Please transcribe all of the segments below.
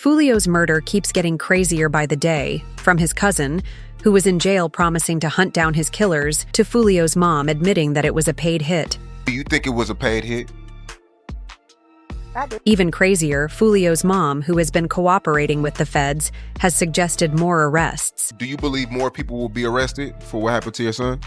Foolio's murder keeps getting crazier by the day, from his cousin, who was in jail promising to hunt down his killers, to Foolio's mom admitting that it was a paid hit. Do you think it was a paid hit? Even crazier, Foolio's mom, who has been cooperating with the feds, has suggested more arrests. Do you believe more people will be arrested for what happened to your son?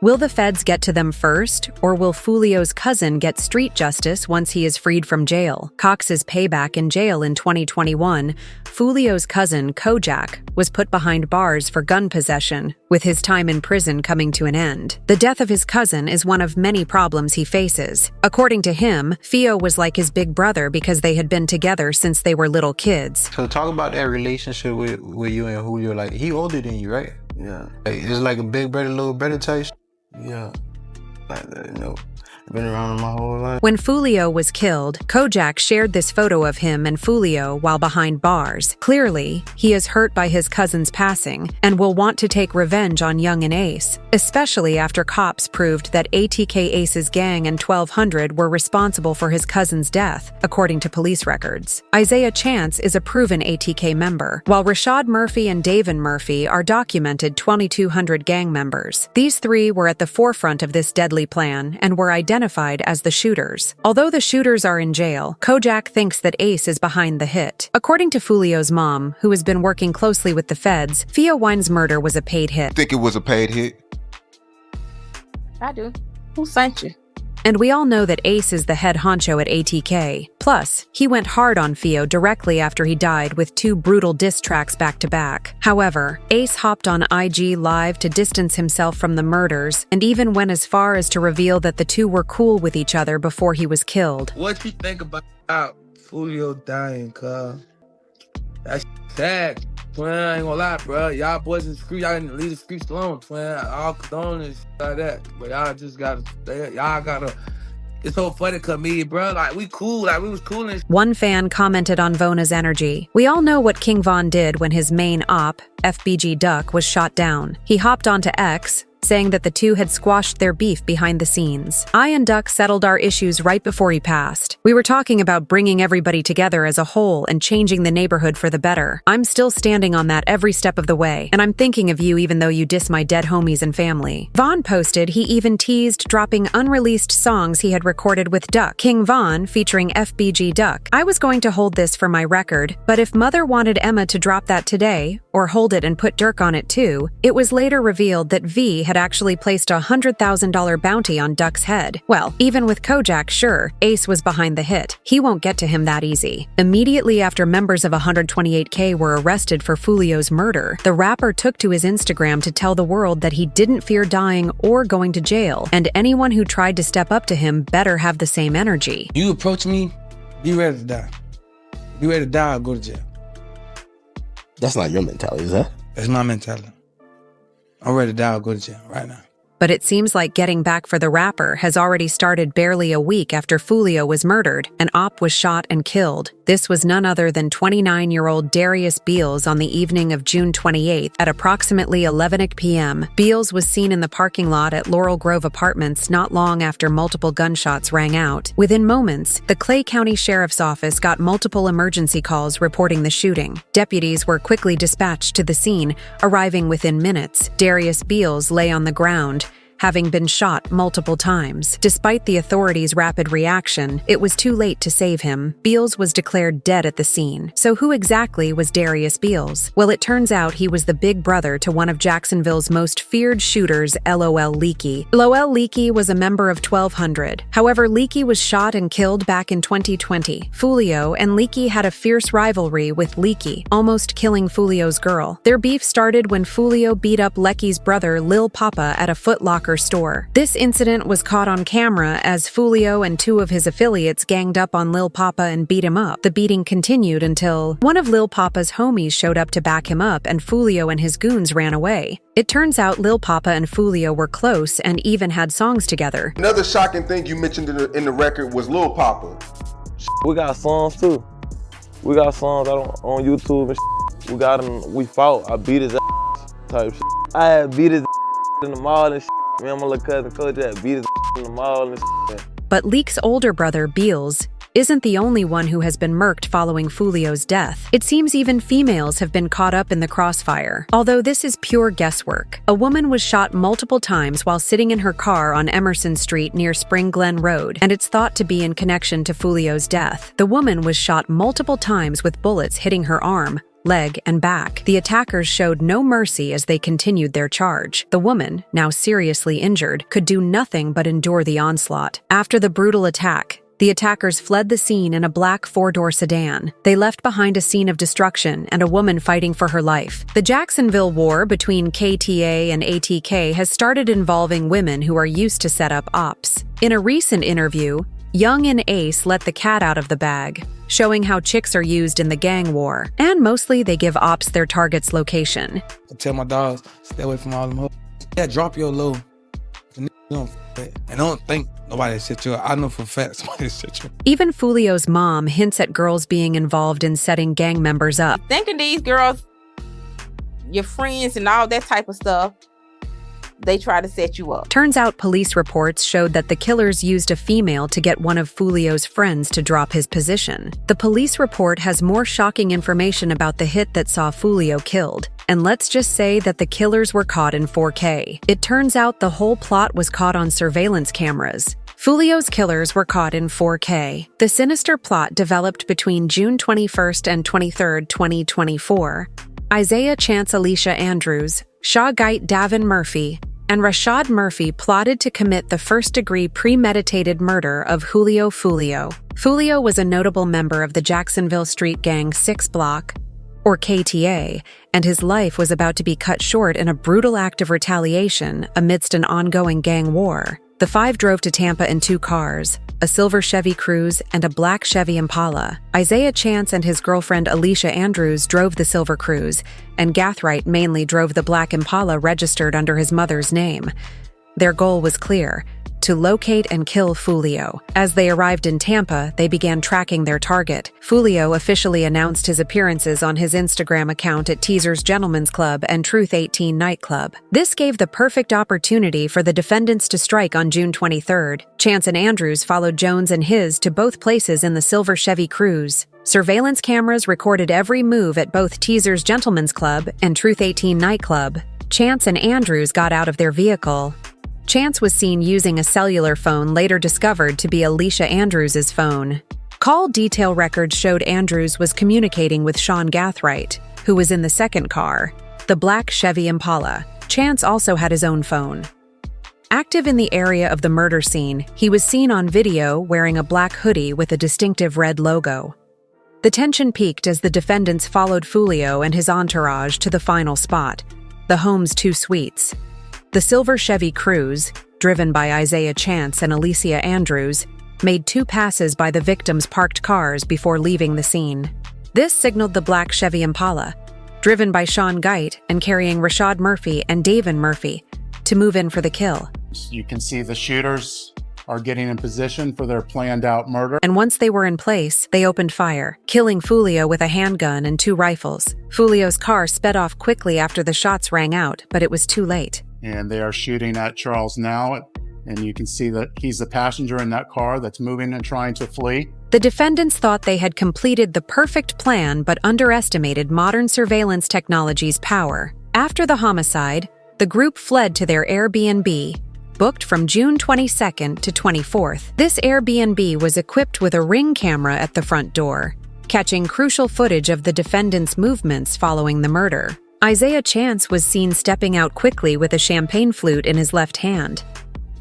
Will the feds get to them first, or will Foolio's cousin get street justice once he is freed from jail? Cox's Payback in jail in 2021, Foolio's cousin, Kojak, was put behind bars for gun possession, with his time in prison coming to an end. The death of his cousin is one of many problems he faces. According to him, Fio was like his big brother because they had been together since they were little kids. So talk about that relationship with you and Julio. Like, he older than you, right? Yeah. Like, it's like a big brother, little brother type. Yeah. Like that, you know. I've been around him my whole life. When Foolio was killed, Kojak shared this photo of him and Foolio while behind bars. Clearly, he is hurt by his cousin's passing and will want to take revenge on Yungeen Ace, especially after cops proved that ATK Ace's gang and 1200 were responsible for his cousin's death, according to police records. Isaiah Chance is a proven ATK member, while Rashad Murphy and Davin Murphy are documented 2200 gang members. These three were at the forefront of this deadly plan and were identified as the shooters. Although the shooters are in jail, Kojak thinks that Ace is behind the hit. According to Foolio's mom, who has been working closely with the feds, Fio Wine's murder was a paid hit. Think it was a paid hit? I do. Who sent you? And we all know that Ace is the head honcho at ATK. Plus, he went hard on Fio directly after he died with 2 brutal diss tracks back to back. However, Ace hopped on IG Live to distance himself from the murders and even went as far as to reveal that the two were cool with each other before he was killed. What you think about Foolio dying, cuz? That's sad. Twin, I ain't gonna lie, bro. Y'all boys in the street, y'all didn't leave the streets alone, twin. All condone and shit like that. But y'all just gotta, it's so funny cause me, bro, like we cool, like we was cool and shit. One fan commented on Vona's energy. We all know what King Von did when his main op, FBG Duck, was shot down. He hopped onto X, saying that the two had squashed their beef behind the scenes. I and Duck settled our issues right before he passed. We were talking about bringing everybody together as a whole and changing the neighborhood for the better. I'm still standing on that every step of the way, and I'm thinking of you even though you diss my dead homies and family. Von posted he even teased dropping unreleased songs he had recorded with Duck, King Von featuring FBG Duck. I was going to hold this for my record, but if Mother wanted Emma to drop that today, or hold it and put Dirk on it too, it was later revealed that V had actually placed a $100,000 bounty on Duck's head. Well, even with Kojak, sure, Ace was behind the hit. He won't get to him that easy. Immediately after members of 128K were arrested for Foolio's murder, the rapper took to his Instagram to tell the world that he didn't fear dying or going to jail, and anyone who tried to step up to him better have the same energy. You approach me, be ready to die. Be ready to die or go to jail. That's not your mentality, is that? That's my mentality. I'm ready to die or go to jail right now. But it seems like getting back for the rapper has already started barely a week after Foolio was murdered and Op was shot and killed. This was none other than 29-year-old Darius Beals on the evening of June 28th at approximately 11 p.m. Beals was seen in the parking lot at Laurel Grove Apartments not long after multiple gunshots rang out. Within moments, the Clay County Sheriff's Office got multiple emergency calls reporting the shooting. Deputies were quickly dispatched to the scene, arriving within minutes. Darius Beals lay on the ground, having been shot multiple times. Despite the authorities' rapid reaction, it was too late to save him. Beals was declared dead at the scene. So who exactly was Darius Beals? Well, it turns out he was the big brother to one of Jacksonville's most feared shooters, LOL Leaky. LOL Leaky was a member of 1200. However, Leaky was shot and killed back in 2020. Foolio and Leaky had a fierce rivalry with Leaky, almost killing Foolio's girl. Their beef started when Foolio beat up Lecky's brother, Lil Papa, at a Foot Locker store. This incident was caught on camera as Foolio and 2 of his affiliates ganged up on Lil Papa and beat him up. The beating continued until one of Lil Papa's homies showed up to back him up and Foolio and his goons ran away. It turns out Lil Papa and Foolio were close and even had songs together. Another shocking thing you mentioned in the record was Lil Papa. We got songs too. We got songs out on YouTube and shit. We got him, we fought, I beat his ass type shit. I had beat his ass in the mall and shit. Me and my little cousin Kojak beat his in the mall and shit. But Leak's older brother, Beals, isn't the only one who has been murked following Foolio's death. It seems even females have been caught up in the crossfire. Although this is pure guesswork, a woman was shot multiple times while sitting in her car on Emerson Street near Spring Glen Road, and it's thought to be in connection to Foolio's death. The woman was shot multiple times with bullets hitting her arm, leg, and back. The attackers showed no mercy as they continued their charge. The woman, now seriously injured, could do nothing but endure the onslaught. After the brutal attack, the attackers fled the scene in a black four-door sedan. They left behind a scene of destruction and a woman fighting for her life. The Jacksonville war between KTA and ATK has started involving women who are used to set up ops. In a recent interview, Yungeen Ace let the cat out of the bag, showing how chicks are used in the gang war, and mostly they give ops their target's location. I tell my dogs, stay away from all them hoes. Yeah, drop your low. And don't think nobody shit you up. I know for a fact somebody shit you up. Even Foolio's mom hints at girls being involved in setting gang members up. Thinking these girls, your friends and all that type of stuff, they try to set you up. Turns out police reports showed that the killers used a female to get one of Foolio's friends to drop his position. The police report has more shocking information about the hit that saw Foolio killed. And let's just say that the killers were caught in 4K. It turns out the whole plot was caught on surveillance cameras. Foolio's killers were caught in 4K. The sinister plot developed between June 21st and 23rd, 2024. Isaiah Chance Alicia Andrews, Shaw Geit Davin Murphy, and Rashad Murphy plotted to commit the first-degree premeditated murder of Julio Foolio. Foolio was a notable member of the Jacksonville Street Gang 6 Block, or KTA, and his life was about to be cut short in a brutal act of retaliation amidst an ongoing gang war. The five drove to Tampa in 2 cars, a silver Chevy Cruze and a black Chevy Impala. Isaiah Chance and his girlfriend Alicia Andrews drove the silver Cruze, and Gathright mainly drove the black Impala registered under his mother's name. Their goal was clear: to locate and kill Foolio. As they arrived in Tampa, they began tracking their target. Foolio officially announced his appearances on his Instagram account at Teaser's Gentlemen's Club and Truth 18 nightclub. This gave the perfect opportunity for the defendants to strike on June 23rd. Chance and Andrews followed Jones and his to both places in the silver Chevy Cruze. Surveillance cameras recorded every move at both Teaser's Gentlemen's Club and Truth 18 nightclub. Chance and Andrews got out of their vehicle. Chance was seen using a cellular phone later discovered to be Alicia Andrews' phone. Call detail records showed Andrews was communicating with Sean Gathright, who was in the second car, the black Chevy Impala. Chance also had his own phone. Active in the area of the murder scene, he was seen on video wearing a black hoodie with a distinctive red logo. The tension peaked as the defendants followed Foolio and his entourage to the final spot, the home's 2 suites. The silver Chevy Cruze, driven by Isaiah Chance and Alicia Andrews, made 2 passes by the victims' parked cars before leaving the scene. This signaled the black Chevy Impala, driven by Shaw Geit and carrying Rashad Murphy and Davin Murphy, to move in for the kill. You can see the shooters are getting in position for their planned out murder. And once they were in place, they opened fire, killing Foolio with a handgun and 2 rifles. Foolio's car sped off quickly after the shots rang out, but it was too late. And they are shooting at Charles now, and you can see that he's the passenger in that car that's moving and trying to flee. The defendants thought they had completed the perfect plan but underestimated modern surveillance technology's power. After the homicide, the group fled to their Airbnb, booked from June 22nd to 24th. This Airbnb was equipped with a Ring camera at the front door, catching crucial footage of the defendants' movements following the murder. Isaiah Chance was seen stepping out quickly with a champagne flute in his left hand.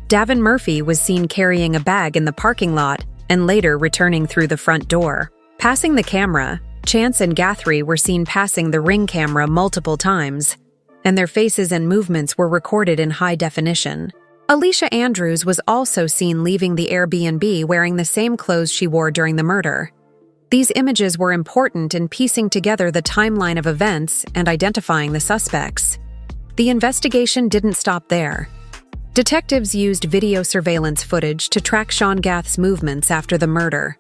Davin Murphy was seen carrying a bag in the parking lot and later returning through the front door. Passing the camera, Chance and Gathry were seen passing the Ring camera multiple times, and their faces and movements were recorded in high definition. Alicia Andrews was also seen leaving the Airbnb wearing the same clothes she wore during the murder. These images were important in piecing together the timeline of events and identifying the suspects. The investigation didn't stop there. Detectives used video surveillance footage to track Sean Gath's movements after the murder.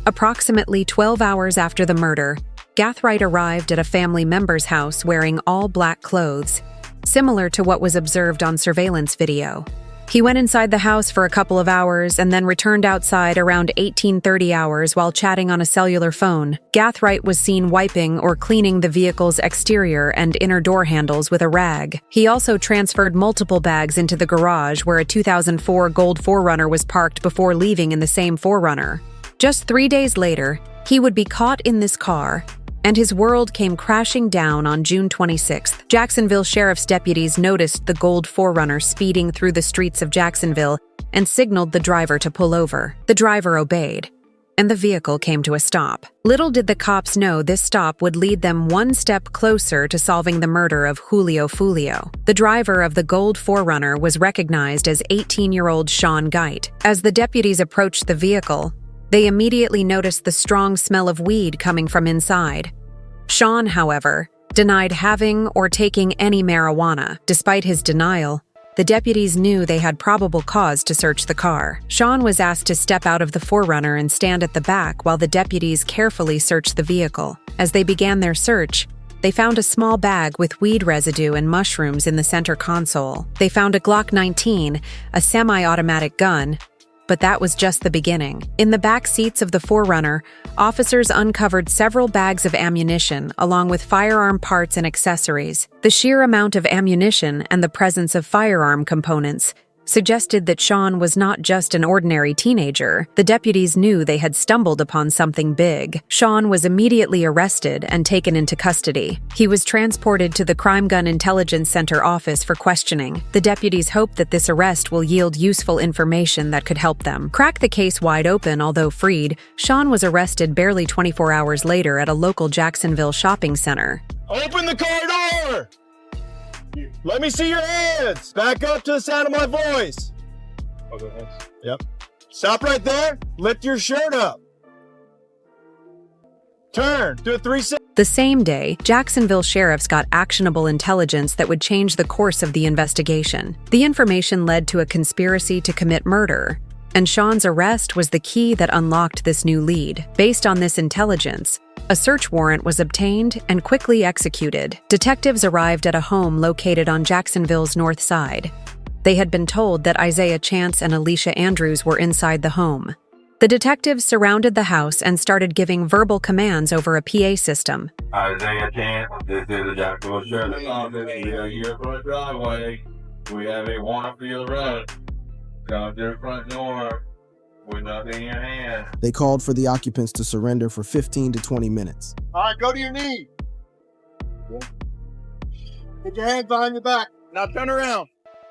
Approximately 12 hours after the murder, Gathright arrived at a family member's house wearing all black clothes, similar to what was observed on surveillance video. He went inside the house for a couple of hours and then returned outside around 18:30 hours while chatting on a cellular phone. Gathright was seen wiping or cleaning the vehicle's exterior and inner door handles with a rag. He also transferred multiple bags into the garage where a 2004 gold 4Runner was parked before leaving in the same 4Runner. Just 3 days later, he would be caught in this car, and his world came crashing down on June 26th. Jacksonville Sheriff's deputies noticed the gold 4Runner speeding through the streets of Jacksonville and signaled the driver to pull over. The driver obeyed, and the vehicle came to a stop. Little did the cops know this stop would lead them one step closer to solving the murder of Julio Foolio. The driver of the gold 4Runner was recognized as 18-year-old Sean Geit. As the deputies approached the vehicle, they immediately noticed the strong smell of weed coming from inside. Sean, however, denied having or taking any marijuana. Despite his denial, the deputies knew they had probable cause to search the car. Sean was asked to step out of the 4Runner and stand at the back while the deputies carefully searched the vehicle. As they began their search, they found a small bag with weed residue and mushrooms in the center console. They found a Glock 19, a semi-automatic gun, but that was just the beginning. In the back seats of the 4Runner, officers uncovered several bags of ammunition, along with firearm parts and accessories. The sheer amount of ammunition and the presence of firearm components suggested that Sean was not just an ordinary teenager. The deputies knew they had stumbled upon something big. Sean was immediately arrested and taken into custody. He was transported to the Crime Gun Intelligence Center office for questioning. The deputies hope that this arrest will yield useful information that could help them crack the case wide open. Although freed, Sean was arrested barely 24 hours later at a local Jacksonville shopping center. Open the car door! Let me see your hands! Back up to the sound of my voice. Yep. Stop right there. Lift your shirt up. Turn. Do a 360. The same day, Jacksonville sheriffs got actionable intelligence that would change the course of the investigation. The information led to a conspiracy to commit murder, and Sean's arrest was the key that unlocked this new lead. Based on this intelligence, a search warrant was obtained and quickly executed. Detectives arrived at a home located on Jacksonville's north side. They had been told that Isaiah Chance and Alicia Andrews were inside the home. The detectives surrounded the house and started giving verbal commands over a PA system. Isaiah Chance, this is the Jacksonville Sheriff's Office. We are here for a driveway. We have a warrant for your arrest. Come to the front door with nothing in your hand. They called for the occupants to surrender for 15 to 20 minutes. All right, go to your knees. Put your hands behind your back. Now turn around.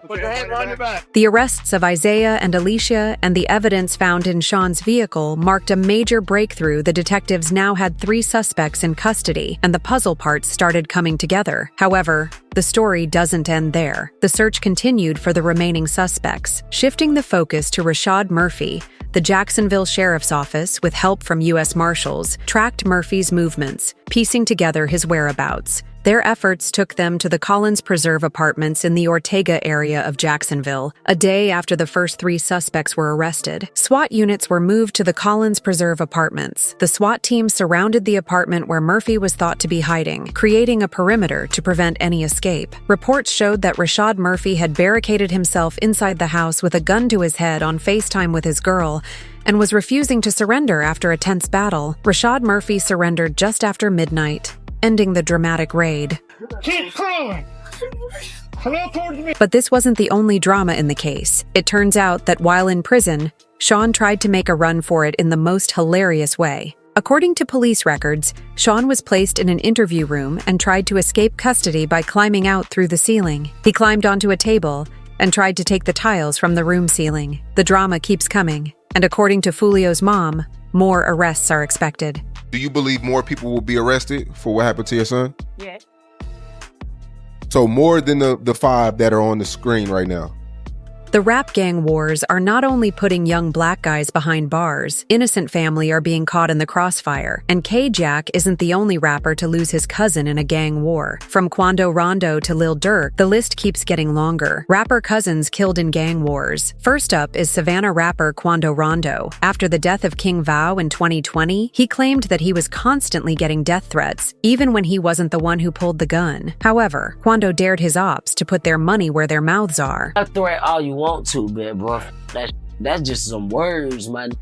Put your hands behind your back. The arrests of Isaiah and Alicia and the evidence found in Sean's vehicle marked a major breakthrough. The detectives now had 3 suspects in custody, and the puzzle parts started coming together. However, the story doesn't end there. The search continued for the remaining suspects, shifting the focus to Rashad Murphy. The Jacksonville Sheriff's Office, with help from U.S. Marshals, tracked Murphy's movements, piecing together his whereabouts. Their efforts took them to the Collins Preserve apartments in the Ortega area of Jacksonville, a day after the first 3 suspects were arrested. SWAT units were moved to the Collins Preserve apartments. The SWAT team surrounded the apartment where Murphy was thought to be hiding, creating a perimeter to prevent any escape. Reports showed that Rashad Murphy had barricaded himself inside the house with a gun to his head on FaceTime with his girl, and was refusing to surrender after a tense battle. Rashad Murphy surrendered just after midnight, ending the dramatic raid. Keep crawling. But this wasn't the only drama in the case. It turns out that while in prison, Sean tried to make a run for it in the most hilarious way. According to police records, Sean was placed in an interview room and tried to escape custody by climbing out through the ceiling. He climbed onto a table and tried to take the tiles from the room ceiling. The drama keeps coming, and according to Foolio's mom, more arrests are expected. Do you believe more people will be arrested for what happened to your son? Yeah. So more than the 5 that are on the screen right now? The rap gang wars are not only putting young black guys behind bars, innocent family are being caught in the crossfire, and K-Jack isn't the only rapper to lose his cousin in a gang war. From Quando Rondo to Lil Durk, the list keeps getting longer. Rapper cousins killed in gang wars. First up is Savannah rapper Quando Rondo. After the death of King Vao in 2020, he claimed that he was constantly getting death threats, even when he wasn't the one who pulled the gun. However, Quando dared his ops to put their money where their mouths are. I threat all you want. want to, man, bro. That's just some words, man.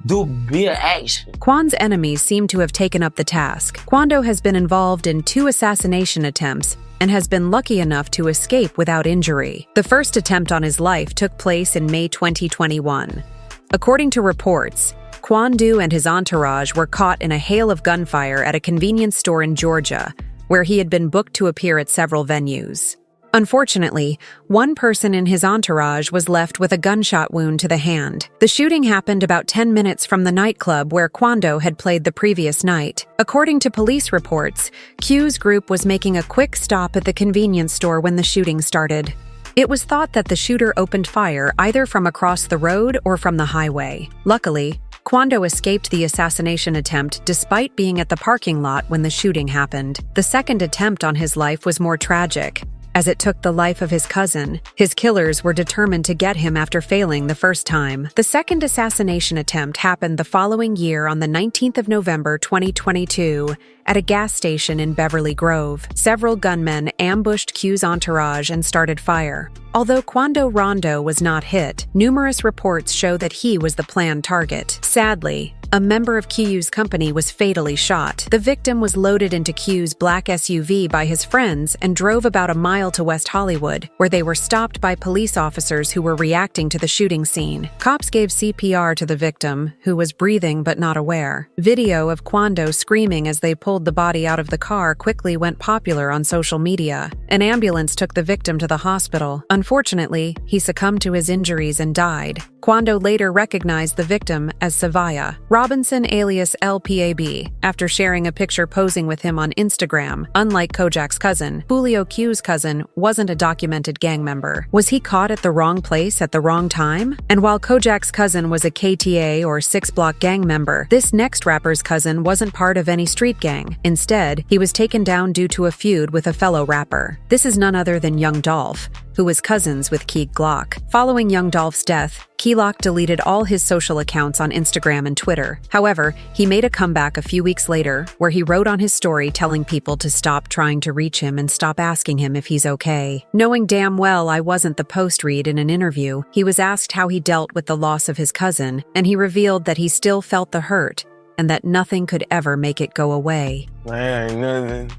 Do be an action. Quan's enemies seem to have taken up the task. Quando has been involved in 2 assassination attempts and has been lucky enough to escape without injury. The first attempt on his life took place in May 2021. According to reports, Quando and his entourage were caught in a hail of gunfire at a convenience store in Georgia, where he had been booked to appear at several venues. Unfortunately, one person in his entourage was left with a gunshot wound to the hand. The shooting happened about 10 minutes from the nightclub where Quando had played the previous night. According to police reports, Q's group was making a quick stop at the convenience store when the shooting started. It was thought that the shooter opened fire either from across the road or from the highway. Luckily, Quando escaped the assassination attempt despite being at the parking lot when the shooting happened. The second attempt on his life was more tragic, as it took the life of his cousin. His killers were determined to get him after failing the first time. The second assassination attempt happened the following year on the 19th of November 2022 at a gas station in Beverly Grove. Several gunmen ambushed Q's entourage and started fire. Although Quando Rondo was not hit, numerous reports show that he was the planned target. Sadly, a member of Q's company was fatally shot. The victim was loaded into Q's black SUV by his friends and drove about a mile to West Hollywood, where they were stopped by police officers who were reacting to the shooting scene. Cops gave CPR to the victim, who was breathing but not aware. Video of Quando screaming as they pulled the body out of the car quickly went popular on social media. An ambulance took the victim to the hospital. Unfortunately, he succumbed to his injuries and died. Quando later recognized the victim as Savaya Robinson alias LPAB after sharing a picture posing with him on Instagram. Unlike Kojak's cousin, Foolio Q's cousin wasn't a documented gang member. Was he caught at the wrong place at the wrong time? And while Kojak's cousin was a KTA or 6-block gang member, this next rapper's cousin wasn't part of any street gang. Instead, he was taken down due to a feud with a fellow rapper. This is none other than Young Dolph, who was cousins with Key Glock. Following Young Dolph's death, Keylock deleted all his social accounts on Instagram and Twitter. However, he made a comeback a few weeks later, where he wrote on his story telling people to stop trying to reach him and stop asking him if he's okay. Knowing damn well I wasn't the post read in an interview, he was asked how he dealt with the loss of his cousin, and he revealed that he still felt the hurt, and that nothing could ever make it go away. Man, ain't nothing.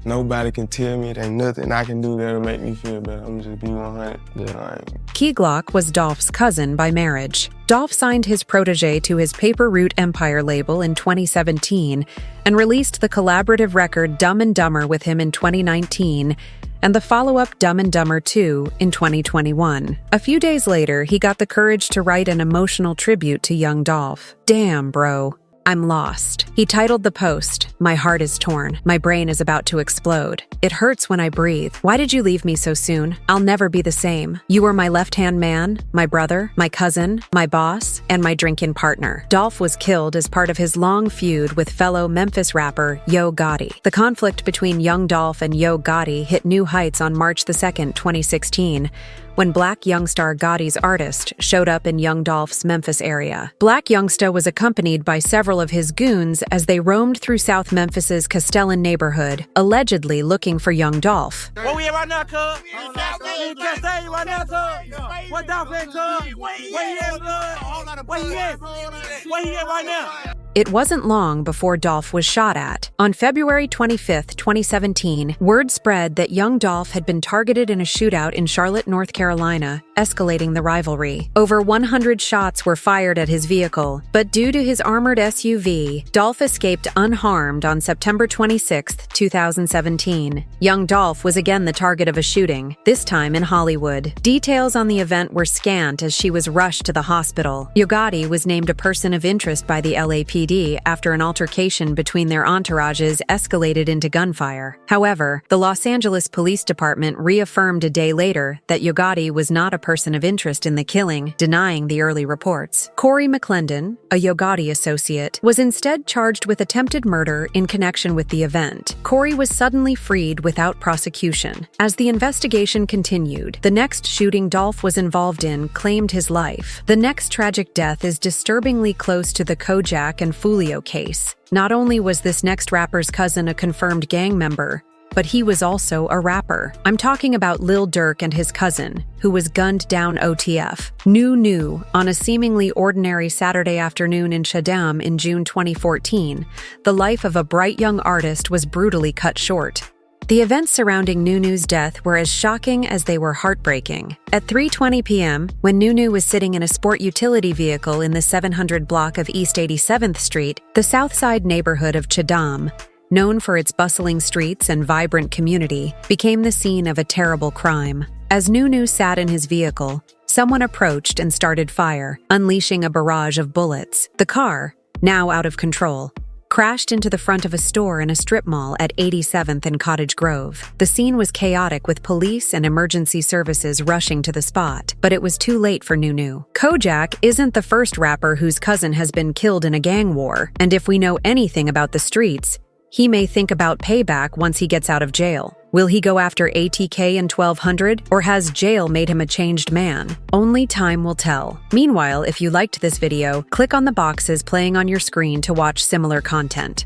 Nobody can tell me it ain't nothing I can do that'll make me feel better. I'm just be 100. Yeah. Key Glock was Dolph's cousin by marriage. Dolph signed his protege to his Paper Route Empire label in 2017 and released the collaborative record Dumb and Dumber with him in 2019 and the follow-up Dumb and Dumber 2 in 2021. A few days later, he got the courage to write an emotional tribute to young Dolph. Damn, bro. I'm lost. He titled the post, "My heart is torn. My brain is about to explode. It hurts when I breathe. Why did you leave me so soon? I'll never be the same. You were my left-hand man, my brother, my cousin, my boss, and my drinking partner." Dolph was killed as part of his long feud with fellow Memphis rapper Yo Gotti. The conflict between Young Dolph and Yo Gotti hit new heights on March 2nd, 2016, when Black Youngsta Gotti's artist showed up in Young Dolph's Memphis area. Black Youngsta was accompanied by several of his goons as they roamed through South Memphis's Castellan neighborhood, allegedly looking for Young Dolph. Where we at right now, cuz? We can't stay right now, cuz. What Dolph at, cuz? Where he at, cuz? Where he at? Where he at right now? It wasn't long before Dolph was shot at. On February 25th, 2017, word spread that Young Dolph had been targeted in a shootout in Charlotte, North Carolina, escalating the rivalry. Over 100 shots were fired at his vehicle, but due to his armored SUV, Dolph escaped unharmed on September 26th, 2017. Young Dolph was again the target of a shooting, this time in Hollywood. Details on the event were scant as she was rushed to the hospital. Yo Gotti was named a person of interest by the LAPD after an altercation between their entourages escalated into gunfire. However, the Los Angeles Police Department reaffirmed a day later that Yo Gotti was not a person of interest in the killing, denying the early reports. Corey McClendon, a Yo Gotti associate, was instead charged with attempted murder in connection with the event. Corey was suddenly freed without prosecution. As the investigation continued, the next shooting Dolph was involved in claimed his life. The next tragic death is disturbingly close to the Kojak and Foolio case. Not only was this next rapper's cousin a confirmed gang member, but he was also a rapper. I'm talking about Lil Durk and his cousin, who was gunned down OTF. New on a seemingly ordinary Saturday afternoon in Chatham in June 2014, the life of a bright young artist was brutally cut short. The events surrounding Nunu's death were as shocking as they were heartbreaking. At 3:20 p.m., when Nunu was sitting in a sport utility vehicle in the 700 block of East 87th Street, the South Side neighborhood of Chatham, known for its bustling streets and vibrant community, became the scene of a terrible crime. As Nunu sat in his vehicle, someone approached and started fire, unleashing a barrage of bullets. The car, now out of control, crashed into the front of a store in a strip mall at 87th and Cottage Grove. The scene was chaotic with police and emergency services rushing to the spot, but it was too late for Nunu. Kojak isn't the first rapper whose cousin has been killed in a gang war, and if we know anything about the streets, he may think about payback once he gets out of jail. Will he go after ATK and 1200, or has jail made him a changed man? Only time will tell. Meanwhile, if you liked this video, click on the boxes playing on your screen to watch similar content.